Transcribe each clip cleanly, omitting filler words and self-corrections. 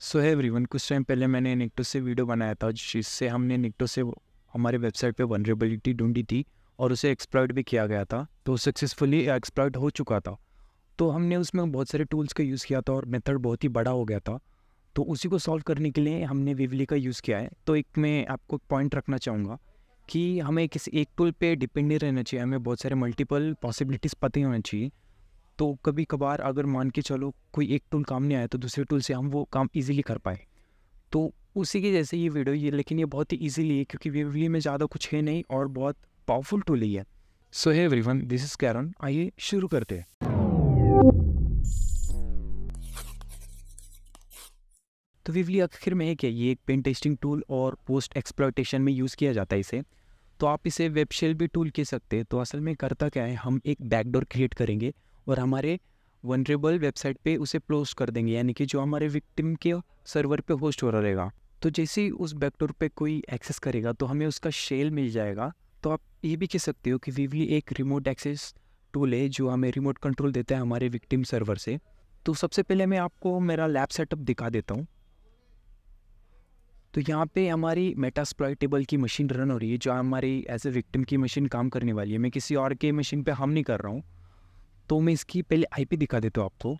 सो है एवरीवन, कुछ टाइम पहले मैंने निक्टो से वीडियो बनाया था जिससे हमने निक्टो से हमारे वेबसाइट पे वनरेबिलिटी ढूंढी थी और उसे एक्सप्लॉइट भी किया गया था। तो सक्सेसफुली एक्सप्लॉइट हो चुका था। तो हमने उसमें बहुत सारे टूल्स का यूज़ किया था और मेथड बहुत ही बड़ा हो गया था। तो उसी को सॉल्व करने के लिए हमने विवली का यूज़ किया है। तो एक मैं आपको पॉइंट रखना चाहूँगा कि हमें किसी एक टूल पे डिपेंड नहीं रहना चाहिए, हमें बहुत सारे मल्टीपल पॉसिबिलिटीज़ पता ही होना चाहिए। तो कभी कभार अगर मान के चलो कोई एक टूल काम नहीं आया तो दूसरे टूल से हम वो काम ईजिली कर पाए। तो उसी की जैसे ये वीडियो ये, लेकिन ये बहुत ही ईजिली है क्योंकि वीवली में ज़्यादा कुछ है नहीं और बहुत पावरफुल टूल ही है। So hey everyone, this is Karen. आइए शुरू करते हैं। तो वीवली आखिर में है क्या? ये एक पेन टेस्टिंग टूल और पोस्ट एक्सप्लॉयटेशन में यूज़ किया जाता है इसे। तो आप इसे वेब शेल भी टूल कह सकते हैं। तो असल में करता क्या है, हम एक बैकडोर क्रिएट करेंगे और हमारे वनरेबल वेबसाइट पे उसे पोस्ट कर देंगे, यानी कि जो हमारे विक्टिम के सर्वर पे होस्ट हो रहा रहेगा। तो जैसे ही उस बैकडोर पे कोई एक्सेस करेगा तो हमें उसका शेल मिल जाएगा। तो आप ये भी कह सकते हो कि वीवली एक रिमोट एक्सेस टूल है जो हमें रिमोट कंट्रोल देता है हमारे विक्टिम सर्वर से। तो सबसे पहले मैं आपको मेरा लैब सेटअप दिखा देता हूँ। तो यहाँ पे हमारी मेटास्प्लॉइटेबल की मशीन रन हो रही है, जो हमारी एज ए विक्टिम की मशीन काम करने वाली है। मैं किसी और के मशीन पे हम नहीं कर रहा हूँ। तो मैं इसकी पहले आईपी दिखा देता हूँ आपको।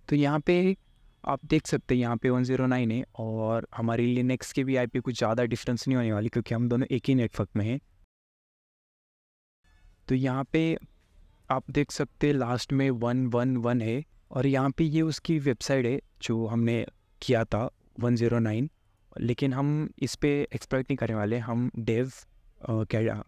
तो यहाँ पे आप देख सकते हैं, यहाँ पे 109 है और हमारी लिनक्स की भी आईपी कुछ ज़्यादा डिफरेंस नहीं होने वाली क्योंकि हम दोनों एक ही नेटवर्क में हैं। तो यहाँ पे आप देख सकते हैं लास्ट में 111 है और यहाँ पे ये उसकी वेबसाइट है जो हमने किया था 109। लेकिन हम इस पे एक्सप्लॉइट नहीं करने वाले, हम क्या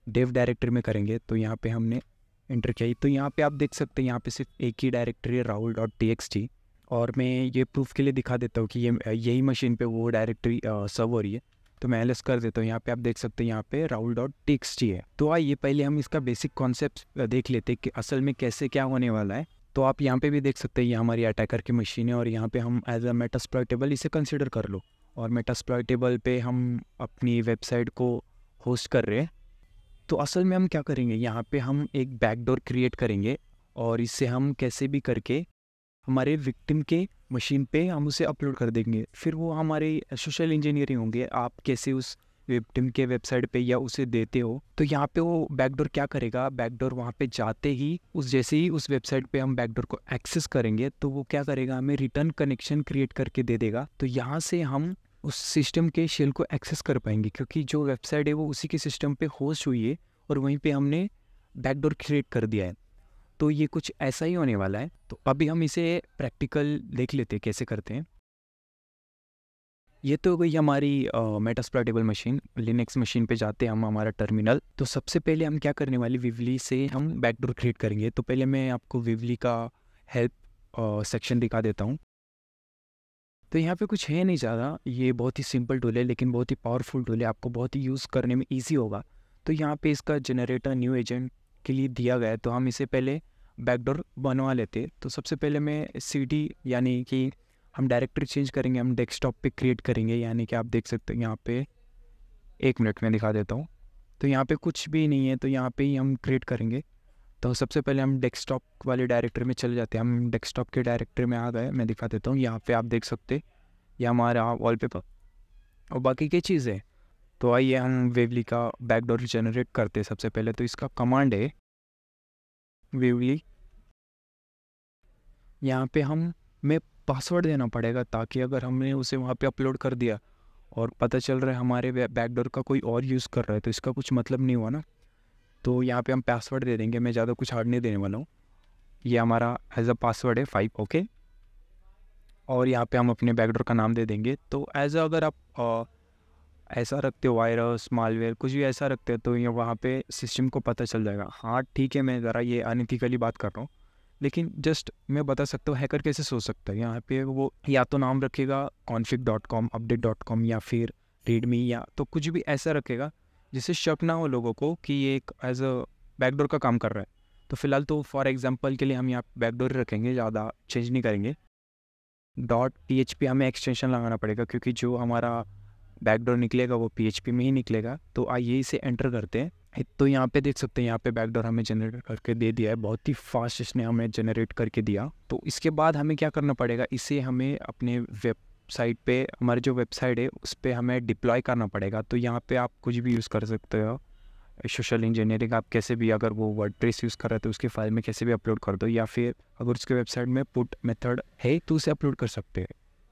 डेव डायरेक्टरी में करेंगे। तो यहाँ पे हमने इंटर किया। तो यहाँ पे आप देख सकते हैं यहाँ पे सिर्फ एक ही डायरेक्टरी है, rahul.txt। और मैं ये प्रूफ के लिए दिखा देता हूँ कि ये यही मशीन पे वो डायरेक्टरी सर्व हो रही है। तो मैं एलएस कर देता हूँ। यहाँ पे आप देख सकते हैं यहाँ पे rahul.txt है। तो आइए पहले हम इसका बेसिक कॉन्सेप्ट देख लेते हैं कि असल में कैसे क्या होने वाला है। तो आप यहाँ पे भी देख सकते हैं ये हमारी अटैकर की मशीन है और यहाँ पे हम एज अ मेटास्प्लॉइटेबल इसे कंसिडर कर लो। और मेटास्प्लॉइटेबल पे हम अपनी वेबसाइट को होस्ट कर रहे हैं। तो असल में हम क्या करेंगे, यहाँ पे हम एक बैकडोर क्रिएट करेंगे और इससे हम कैसे भी करके हमारे विक्टिम के मशीन पे हम उसे अपलोड कर देंगे। फिर वो हमारे सोशल इंजीनियरिंग होंगे, आप कैसे उस विक्टिम के वेबसाइट पे या उसे देते हो। तो यहाँ पे वो बैकडोर क्या करेगा, बैकडोर वहाँ पे जाते ही जैसे ही उस वेबसाइट पे हम बैकडोर को एक्सेस करेंगे तो वो क्या करेगा, हमें रिटर्न कनेक्शन क्रिएट करके दे देगा। तो यहाँ से हम उस सिस्टम के शेल को एक्सेस कर पाएंगे क्योंकि जो वेबसाइट है वो उसी के सिस्टम पे होस्ट हुई है और वहीं पे हमने बैकडोर क्रिएट कर दिया है। तो ये कुछ ऐसा ही होने वाला है। तो अभी हम इसे प्रैक्टिकल देख लेते हैं कैसे करते हैं। ये तो हो गई हमारी मेटास्प्लॉइटेबल मशीन। लिनक्स मशीन पे जाते हैं हम हमारा टर्मिनल। तो सबसे पहले हम क्या करने वाले, विवली से हम बैकडोर क्रिएट करेंगे। तो पहले मैं आपको विवली का हेल्प सेक्शन दिखा देता हूँ। तो यहाँ पे कुछ है नहीं ज़्यादा, ये बहुत ही सिंपल टूल है लेकिन बहुत ही पावरफुल टूल है, आपको बहुत ही यूज़ करने में ईजी होगा। तो यहाँ पे इसका जनरेटर न्यू एजेंट के लिए दिया गया है। तो हम इसे पहले बैकडोर बनवा लेते। तो सबसे पहले मैं सीडी यानी कि हम डायरेक्टरी चेंज करेंगे, हम डेस्कटॉप पे क्रिएट करेंगे। यानी कि आप देख सकते हैं यहाँ पे, एक मिनट में दिखा देता हूँ। तो यहाँ पे कुछ भी नहीं है, तो यहाँ पे ही हम क्रिएट करेंगे। तो सबसे पहले हम डेस्कटॉप वाले डायरेक्टरी में चले जाते हैं। हम डेस्कटॉप के डायरेक्टरी में आ गए, मैं दिखा देता हूँ। यहाँ पे आप देख सकते ये हमारा वॉलपेपर और बाकी की चीज़ें। तो आइए हम वेवली का बैकडोर जनरेट करते हैं। सबसे पहले तो इसका कमांड है वेवली। यहाँ पे हमें पासवर्ड देना पड़ेगा ताकि अगर हमने उसे वहाँ पे अपलोड कर दिया और पता चल रहा है हमारे बैकडोर का कोई और यूज़ कर रहा है तो इसका कुछ मतलब नहीं हुआ ना। तो यहाँ पे हम पासवर्ड दे देंगे, मैं ज़्यादा कुछ हार्ड नहीं देने वाला हूँ। ये हमारा एज अ पासवर्ड है 5, ओके। और यहाँ पे हम अपने बैकडोर का नाम दे देंगे। तो एज अगर आप ऐसा रखते हो, वायरस मालवेयर कुछ भी ऐसा रखते हो, तो ये वहाँ पे सिस्टम को पता चल जाएगा। हाँ ठीक है, मैं ज़रा ये अनइथिकली बात कर रहा हूँ लेकिन जस्ट मैं बता सकता हूँ हैकर कैसे सोच सकता है। यहाँ पे वो या तो नाम रखेगा config.com, update.com या फिर readme, या तो कुछ भी ऐसा रखेगा जिससे शक ना हो लोगों को कि ये एक एज अ बैकडोर का काम कर रहा है। तो फिलहाल तो फॉर एग्जांपल के लिए हम यहाँ बैकडोर रखेंगे, ज़्यादा चेंज नहीं करेंगे। .php हमें एक्सटेंशन लगाना पड़ेगा क्योंकि जो हमारा बैकडोर निकलेगा वो PHP में ही निकलेगा। तो आइए इसे एंटर करते हैं। तो यहाँ पे देख सकते हैं, यहाँ पे बैकडोर हमें जनरेट करके दे दिया है, बहुत ही फास्ट इसने हमें जनरेट करके दिया। तो इसके बाद हमें क्या करना पड़ेगा, इसे हमें अपने वेबसाइट पे, हमारी जो वेबसाइट है उस पर हमें डिप्लॉय करना पड़ेगा। तो यहाँ पे आप कुछ भी यूज़ कर सकते हो, सोशल इंजीनियरिंग आप कैसे भी, अगर वो वर्डप्रेस यूज़ कर रहे हो तो उसके फाइल में कैसे भी अपलोड कर दो, या फिर अगर उसके वेबसाइट में पुट मेथड है तो उसे अपलोड कर सकते हैं।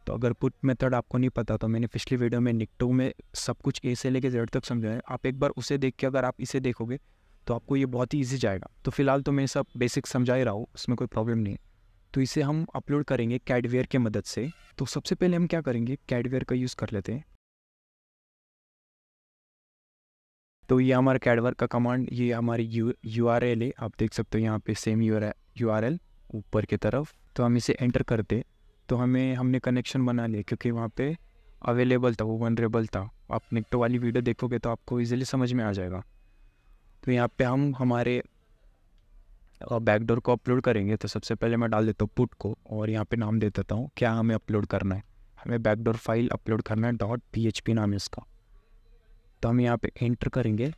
तो अगर पुट मेथड आपको नहीं पता तो मैंने पिछली वीडियो में निकटो में सब कुछ ए से लेके जेड तक समझाया है, आप एक बार उसे देख के अगर आप इसे देखोगे तो आपको ये बहुत ही ईजी जाएगा। तो फिलहाल तो मैं सब बेसिक समझा ही रहा हूँ, उसमें कोई प्रॉब्लम नहीं है। तो इसे हम अपलोड करेंगे कैडवेयर की मदद से। तो सबसे पहले हम क्या करेंगे, कैडवेयर का यूज़ कर लेते हैं। तो ये हमारा कैडवेयर का कमांड, ये हमारी URL है, आप देख सकते हो यहाँ पे सेम URL ऊपर की तरफ। तो हम इसे एंटर करते तो हमने कनेक्शन बना लिया, क्योंकि वहाँ पे अवेलेबल था, वो वनरेबल था। आप निकटो वाली वीडियो देखोगे तो आपको इजीली समझ में आ जाएगा। तो यहाँ पे हम हमारे बैकडोर को अपलोड करेंगे। तो सबसे पहले मैं डाल देता हूँ पुट को, और यहाँ पे नाम दे देता हूँ क्या हमें अपलोड करना है। हमें बैकडोर फाइल अपलोड करना है, .php नाम है इसका। तो हम यहाँ पे एंटर करेंगे।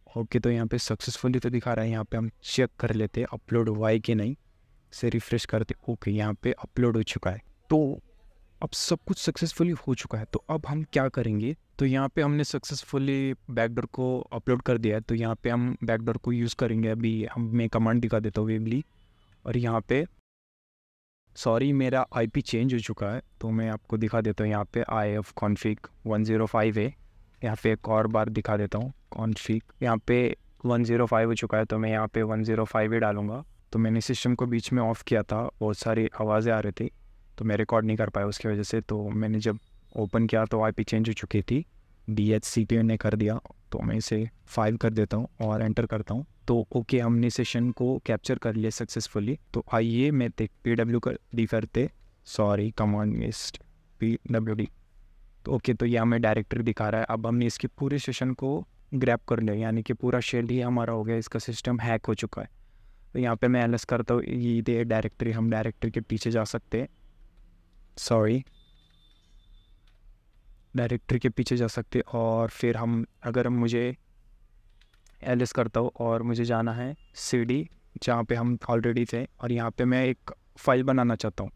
ओके, तो यहाँ पे सक्सेसफुली तो दिखा रहा है, यहाँ पे हम चेक कर लेते हैं अपलोड हुआ है कि नहीं, से रिफ्रेश करते। ओके, यहाँ पे अपलोड हो चुका है। तो अब सब कुछ सक्सेसफुली हो चुका है। तो अब हम क्या करेंगे, तो यहाँ पे हमने सक्सेसफुली बैकडोर को अपलोड कर दिया है। तो यहाँ पे हम बैकडोर को यूज़ करेंगे। अभी मैं कमांड दिखा देता हूँ वेबली, और यहाँ पे सॉरी मेरा IP चेंज हो चुका है, तो मैं आपको दिखा देता हूँ। यहाँ पे IF config 105 है। यहाँ पे एक और बार दिखा देता हूँ कॉन्फ़िग, यहाँ पे 105 हो चुका है, तो मैं यहाँ पे 105 ही डालूँगा। तो मैंने सिस्टम को बीच में ऑफ़ किया था, बहुत सारी आवाज़ें आ रही थी तो मैं रिकॉर्ड नहीं कर पाया उसकी वजह से। तो मैंने जब ओपन किया तो IP चेंज हो चुकी थी, DHCP ने कर दिया। तो मैं इसे 5 कर देता हूँ और एंटर करता हूँ। तो ओके, हमने सेशन को कैप्चर कर लिया सक्सेसफुली। तो आइए मैं PWD कर डी करते, सॉरी कमांड मिस्ड PWD। तो ओके, तो ये हमें डायरेक्टरी दिखा रहा है। अब हमने इसके पूरे सेशन को ग्रैब कर लिया, यानी कि पूरा शेल ही हमारा हो गया, इसका सिस्टम हैक हो चुका है। तो यहाँ पे मैं LS करता हूँ, ये दे डायरेक्टरी, हम डायरेक्टरी के पीछे जा सकते हैं, सॉरी डायरेक्टरी के पीछे जा सकते। और फिर अगर मुझे LS करता हूँ और मुझे जाना है CD जहाँ पे हम ऑलरेडी थे, और यहाँ पे मैं एक फ़ाइल बनाना चाहता हूँ।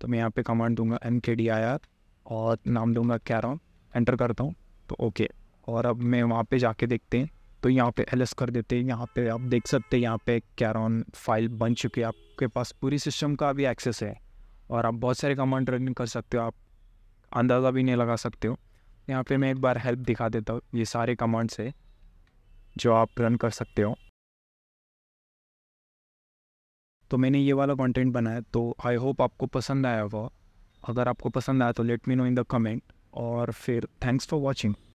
तो मैं यहाँ पे कमांड दूंगा mkdir और नाम दूंगा कैरॉन, एंटर करता हूँ। तो ओके, और अब मैं वहाँ पे जाके देखते हैं, तो यहाँ पे LS कर देते हैं। यहाँ पे आप देख सकते हैं, यहाँ पे कैरॉन फाइल बन चुकी है, आपके पास पूरी सिस्टम का भी एक्सेस है, और आप बहुत सारे कमांड रन कर सकते हो, आप अंदाज़ा भी नहीं लगा सकते हो। यहाँ पे मैं एक बार हेल्प दिखा देता हूँ, ये सारे कमांड्स है जो आप रन कर सकते हो। तो मैंने ये वाला कंटेंट बनाया, तो आई होप आपको पसंद आया होगा। अगर आपको पसंद आया तो let me know in the comment, और फिर थैंक्स फॉर वॉचिंग।